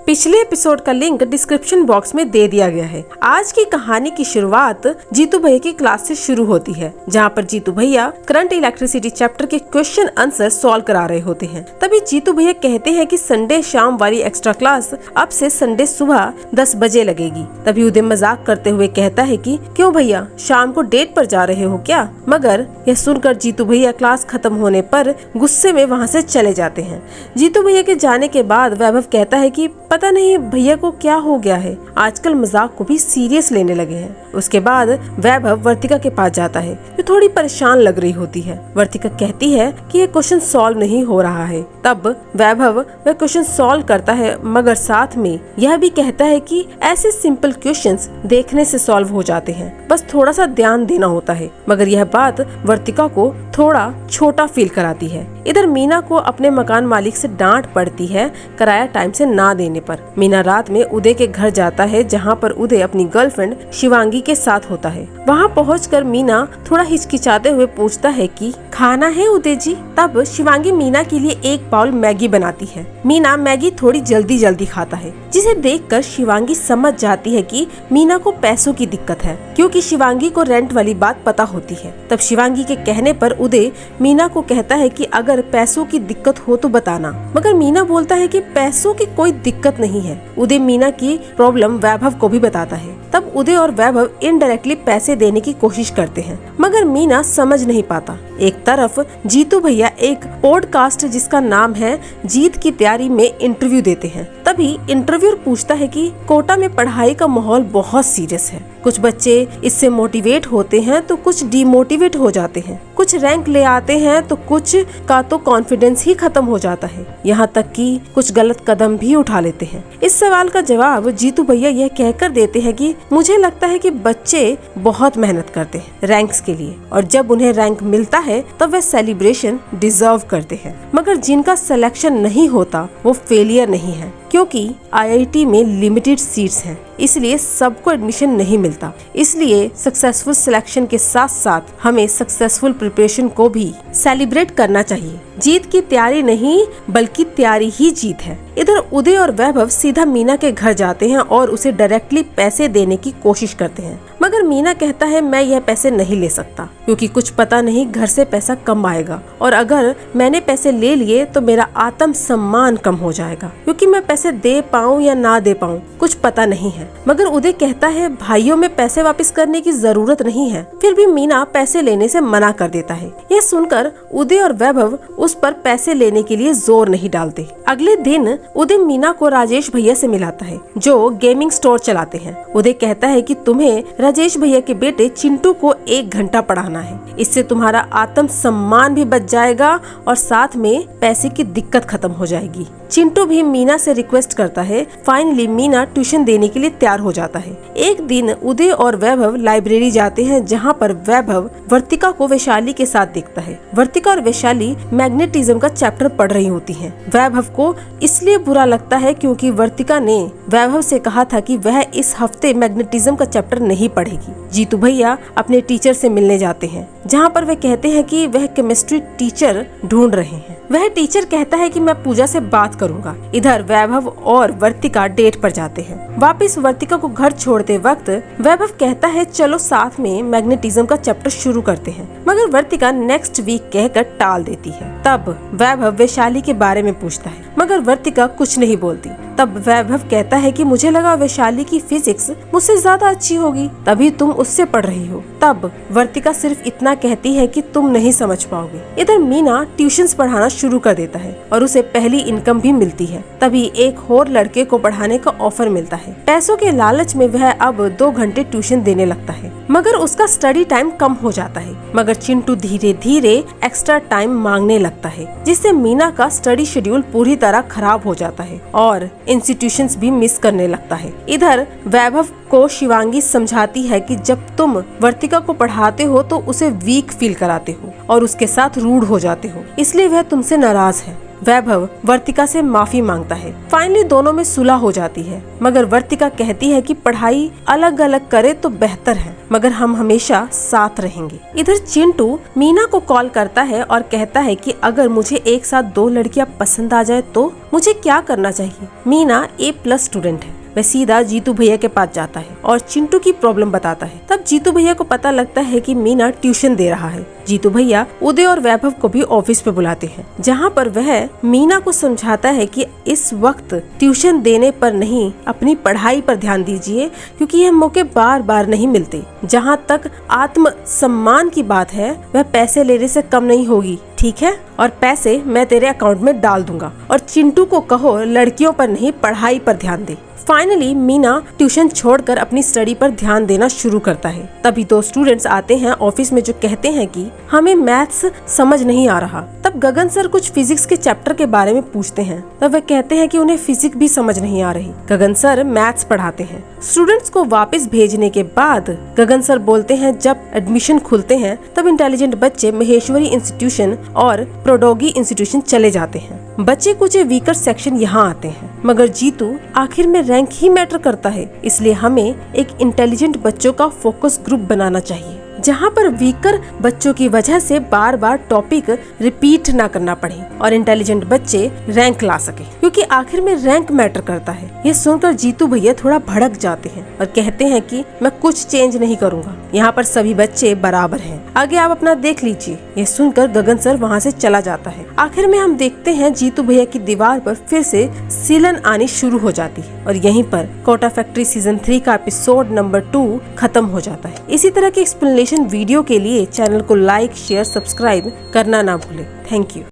पिछले एपिसोड का link description box में दे दिया गया है। आज की कहानी की शुरुआत जीतू भैया की क्लास से शुरू होती है, जहाँ पर जीतू भैया करंट इलेक्ट्रिसिटी चैप्टर के क्वेश्चन आंसर सॉल्व करा रहे होते हैं। तभी जीतू भैया कहते हैं कि संडे शाम वाली एक्स्ट्रा क्लास अब से संडे सुबह 10 बजे लगेगी। तभी उदय मजाक करते हुए कहता है कि क्यों भैया, शाम को डेट पर जा रहे हो क्या? मगर यह सुनकर जीतू भैया क्लास खत्म होने पर गुस्से में वहाँ से चले जाते हैं। जीतू भैया के जाने के बाद वैभव कहता है कि पता नहीं भैया को क्या हो गया है, आजकल मजाक को भी सीरियस लेने लगे हैं। उसके बाद वैभव वर्तिका के पास जाता है, जो थोड़ी परेशान लग रही होती है। वर्तिका कहती है कि ये क्वेश्चन सॉल्व नहीं हो रहा है। तब वैभव वह क्वेश्चन सॉल्व करता है, मगर साथ में यह भी कहता है कि ऐसे सिंपल क्वेश्चंस देखने से सॉल्व हो जाते हैं, बस थोड़ा सा ध्यान देना होता है। मगर यह बात वर्तिका को थोड़ा छोटा फील कराती है। इधर मीना को अपने मकान मालिक से डांट पड़ती है किराया टाइम से ना देने पर। मीना रात में उदय के घर जाता है, जहाँ पर उदय अपनी गर्लफ्रेंड शिवांगी के साथ होता है। वहाँ पहुंचकर मीना थोड़ा हिचकिचाते हुए पूछता है कि खाना है उदय जी? तब शिवांगी मीना के लिए एक बाउल मैगी बनाती है। मीना मैगी थोड़ी जल्दी जल्दी खाता है, जिसे देखकर शिवांगी समझ जाती है कि मीना को पैसों की दिक्कत है, क्योंकि शिवांगी को रेंट वाली बात पता होती है। तब शिवांगी के कहने पर उदय मीना को कहता है कि अगर पैसों की दिक्कत हो तो बताना। मगर मीना बोलता है कि पैसों की कोई दिक्कत नहीं है। उदय मीना की प्रॉब्लम वैभव को भी बताता है। तब उदय और वैभव इनडायरेक्टली पैसे देने की कोशिश करते हैं, मगर मीना समझ नहीं पाता। एक तरफ जीतू भैया एक पॉडकास्ट जिसका नाम है जीत की तैयारी में इंटरव्यू देते हैं। तभी इंटरव्यूअर पूछता है कि कोटा में पढ़ाई का माहौल बहुत सीरियस है, कुछ बच्चे इससे मोटिवेट होते हैं तो कुछ डिमोटिवेट हो जाते हैं, कुछ रैंक ले आते हैं तो कुछ का तो कॉन्फिडेंस ही खत्म हो जाता है, यहाँ तक कि कुछ गलत कदम भी उठा लेते हैं। इस सवाल का जवाब जीतू भैया यह कहकर देते हैं कि मुझे लगता है कि बच्चे बहुत मेहनत करते हैं रैंक्स के लिए, और जब उन्हें रैंक मिलता है तब वे सेलिब्रेशन डिजर्व करते हैं। मगर जिनका सिलेक्शन नहीं होता वो फेलियर नहीं है, क्योंकि आईआईटी में लिमिटेड सीट्स हैं, इसलिए सबको एडमिशन नहीं मिलता। इसलिए सक्सेसफुल सिलेक्शन के साथ साथ हमें सक्सेसफुल प्रिपरेशन को भी सेलिब्रेट करना चाहिए। जीत की तैयारी नहीं बल्कि तैयारी ही जीत है। इधर उदय और वैभव सीधा मीना के घर जाते हैं और उसे डायरेक्टली पैसे देने की कोशिश करते हैं, मगर मीना कहता है मैं यह पैसे नहीं ले सकता, क्योंकि कुछ पता नहीं घर से पैसा कम आएगा, और अगर मैंने पैसे ले लिए तो मेरा आत्म सम्मान कम हो जाएगा, क्योंकि मैं पैसे दे पाऊँ या ना दे पाऊँ कुछ पता नहीं है। मगर उदय कहता है भाइयों में पैसे वापस करने की जरूरत नहीं है, फिर भी मीना पैसे लेने से मना कर देता है। यह सुनकर उदय और वैभव उस पर पैसे लेने के लिए जोर नहीं डालते। अगले दिन उदय मीना को राजेश भैया से मिलाता है, जो गेमिंग स्टोर चलाते हैं। उदय कहता है कि तुम्हें राजेश भैया के बेटे चिंटू को 1 घंटा पढ़ाना है, इससे तुम्हारा आत्म सम्मान भी बच जाएगा और साथ में पैसे की दिक्कत खत्म हो जाएगी। चिंटू भी मीना से रिक्वेस्ट करता है। फाइनली मीना ट्यूशन देने के लिए तैयार हो जाता है। एक दिन उदय और वैभव लाइब्रेरी जाते हैं, जहाँ पर वैभव वर्तिका को वैशाली के साथ देखता है। वर्तिका और वैशाली मैग्नेटिज्म का चैप्टर पढ़ रही होती हैं। वैभव को इसलिए बुरा लगता है क्योंकि वर्तिका ने वैभव से कहा था कि वह इस हफ्ते मैग्नेटिज्म का चैप्टर नहीं पढ़ेगी। जीतू भैया अपने टीचर से मिलने जाते हैं, जहाँ पर वे कहते हैं कि वह केमिस्ट्री टीचर ढूंढ रहे हैं। वह टीचर कहता है कि मैं पूजा से बात करूंगा। इधर वैभव और वर्तिका डेट पर जाते हैं। वापस वर्तिका को घर छोड़ते वक्त वैभव कहता है चलो साथ में मैग्नेटिज्म का चैप्टर शुरू करते हैं, मगर वर्तिका नेक्स्ट वीक कहकर टाल देती है। तब वैभव वैशाली के बारे में पूछता है, मगर वर्तिका कुछ नहीं बोलती। तब वैभव कहता है कि मुझे लगा वैशाली की फिजिक्स मुझसे ज्यादा अच्छी होगी, तभी तुम उससे पढ़ रही हो। तब वर्तिका सिर्फ इतना कहती है कि तुम नहीं समझ पाओगे। इधर मीना ट्यूशंस पढ़ाना शुरू कर देता है और उसे पहली इनकम भी मिलती है। तभी एक और लड़के को पढ़ाने का ऑफर मिलता है। पैसों के लालच में वह अब 2 घंटे ट्यूशन देने लगता है, मगर उसका स्टडी टाइम कम हो जाता है। मगर चिंटू धीरे धीरे एक्स्ट्रा टाइम मांगने लगता है, जिससे मीना का स्टडी शेड्यूल पूरी तरह खराब हो जाता है और इंस्टीट्यूशंस भी मिस करने लगता है। इधर वैभव को शिवांगी समझाती है कि जब तुम वर्तिका को पढ़ाते हो तो उसे वीक फील कराते हो और उसके साथ रूड हो जाते हो, इसलिए वह तुमसे नाराज है। वैभव वर्तिका से माफी मांगता है। फाइनली दोनों में सुलह हो जाती है, मगर वर्तिका कहती है कि पढ़ाई अलग अलग करे तो बेहतर है, मगर हम हमेशा साथ रहेंगे। इधर चिंटू मीना को कॉल करता है और कहता है कि अगर मुझे एक साथ 2 लड़कियां पसंद आ जाए तो मुझे क्या करना चाहिए। मीना A+ स्टूडेंट है। वह सीधा जीतू भैया के पास जाता है और चिंटू की प्रॉब्लम बताता है। तब जीतू भैया को पता लगता है कि मीना ट्यूशन दे रहा है। जीतू भैया उदय और वैभव को भी ऑफिस पे बुलाते हैं, जहाँ पर वह मीना को समझाता है कि इस वक्त ट्यूशन देने पर नहीं, अपनी पढ़ाई पर ध्यान दीजिए, क्योंकि यह मौके बार बार नहीं मिलते। जहाँ तक आत्म सम्मान की बात है, वह पैसे लेने से कम नहीं होगी, ठीक है? और पैसे मैं तेरे अकाउंट में डाल दूंगा। और चिंटू को कहो लड़कियों पर नहीं, पढ़ाई पर ध्यान दे। फाइनली मीना ट्यूशन छोड़कर अपनी स्टडी पर ध्यान देना शुरू करता है। तभी 2 स्टूडेंट्स आते हैं ऑफिस में, जो कहते हैं कि हमें मैथ्स समझ नहीं आ रहा। तब गगन सर कुछ फिजिक्स के चैप्टर के बारे में पूछते हैं। तब वे कहते हैं कि उन्हें फिजिक्स भी समझ नहीं आ रही। गगन सर मैथ्स पढ़ाते हैं। स्टूडेंट्स को वापस भेजने के बाद गगन सर बोलते हैं जब एडमिशन खुलते हैं तब इंटेलिजेंट बच्चे महेश्वरी इंस्टीट्यूशन और प्रोडोगी इंस्टीट्यूशन चले जाते हैं। बच्चे कुछ वीकर सेक्शन यहाँ आते हैं, मगर जीतू आखिर में रैंक ही मैटर करता है, इसलिए हमें एक इंटेलिजेंट बच्चों का फोकस ग्रुप बनाना चाहिए, जहाँ पर वीकर बच्चों की वजह से बार बार टॉपिक रिपीट ना करना पड़े और इंटेलिजेंट बच्चे रैंक ला सके, क्योंकि आखिर में रैंक मैटर करता है। ये सुनकर जीतू भैया थोड़ा भड़क जाते हैं और कहते हैं कि मैं कुछ चेंज नहीं करूँगा, यहाँ पर सभी बच्चे बराबर हैं, आगे आप अपना देख लीजिए। ये सुनकर गगन सर वहाँ से चला जाता है। आखिर में हम देखते हैं जीतू भैया की दीवार पर फिर से सीलन आनी शुरू हो जाती है और यहीं पर कोटा फैक्ट्री सीजन 3 का एपिसोड नंबर 2 खत्म हो जाता है। इसी तरह के एक्सप्लेनेशन वीडियो के लिए चैनल को लाइक, शेयर, सब्सक्राइब करना ना भूलें। Thank you.